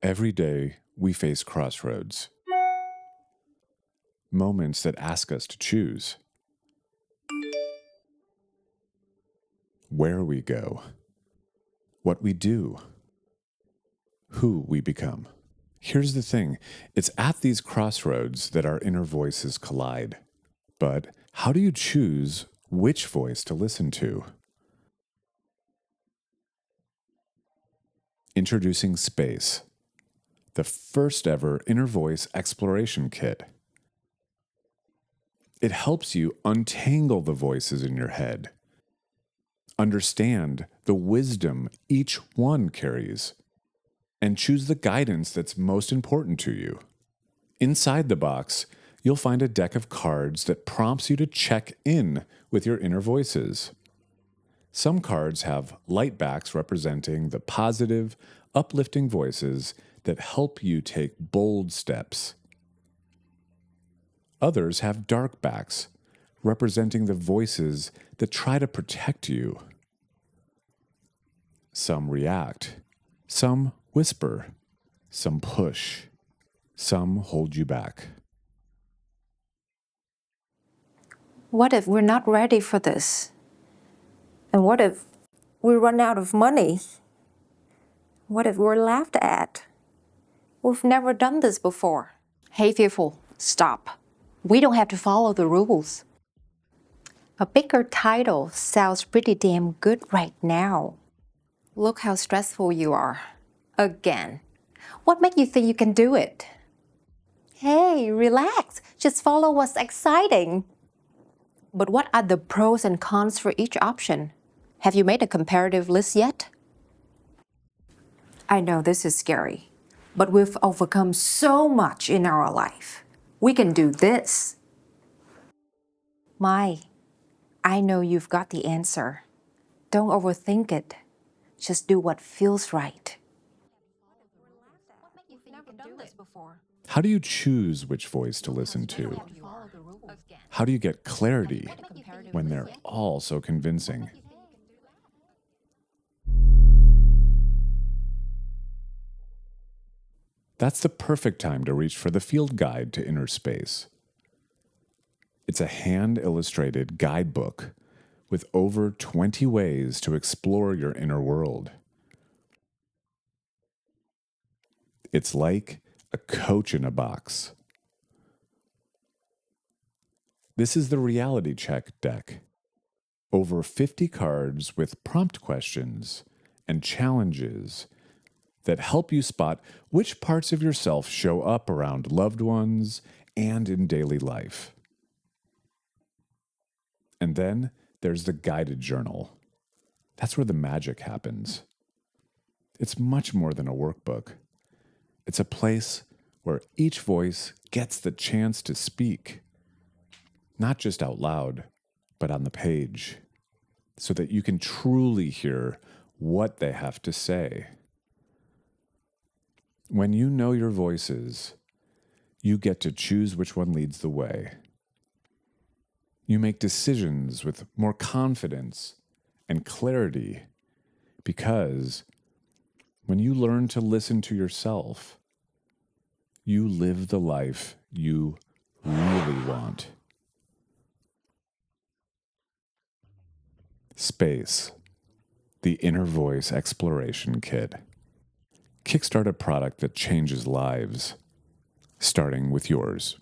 Every day, we face crossroads, moments that ask us to choose. Where we go, what we do, who we become. Here's the thing, it's at these crossroads that our inner voices collide. But how do you choose which voice to listen to? Introducing Space, the first ever inner voice exploration kit. It helps you untangle the voices in your head, understand the wisdom each one carries, and choose the guidance that's most important to you. Inside the box, you'll find a deck of cards that prompts you to check in with your inner voices. Some cards have light backs representing the positive, uplifting voices that help you take bold steps. Others have dark backs representing the voices that try to protect you. Some react, some whisper, some push, some hold you back. What if we're not ready for this? And what if we run out of money? What if we're laughed at? We've never done this before. Hey, Fearful, stop. We don't have to follow the rules. A bigger title sounds pretty damn good right now. Look how stressful you are. Again. What makes you think you can do it? Hey, relax. Just follow what's exciting. But what are the pros and cons for each option? Have you made a comparative list yet? I know this is scary, but we've overcome so much in our life. We can do this. Mai, I know you've got the answer. Don't overthink it. Just do what feels right. How do you choose which voice to listen to? How do you get clarity when they're all so convincing? That's the perfect time to reach for the Field Guide to Inner Space. It's a hand-illustrated guidebook with over 20 ways to explore your inner world. It's like a coach in a box. This is the Reality Check deck. Over 50 cards with prompt questions and challenges that help you spot which parts of yourself show up around loved ones and in daily life. And then there's the guided journal. That's where the magic happens. It's much more than a workbook. It's a place where each voice gets the chance to speak, not just out loud, but on the page, so that you can truly hear what they have to say. When you know your voices, you get to choose which one leads the way. You make decisions with more confidence and clarity because when you learn to listen to yourself, you live the life you really want. Space, the Inner Voice Exploration Kit. Kickstart a product that changes lives, starting with yours.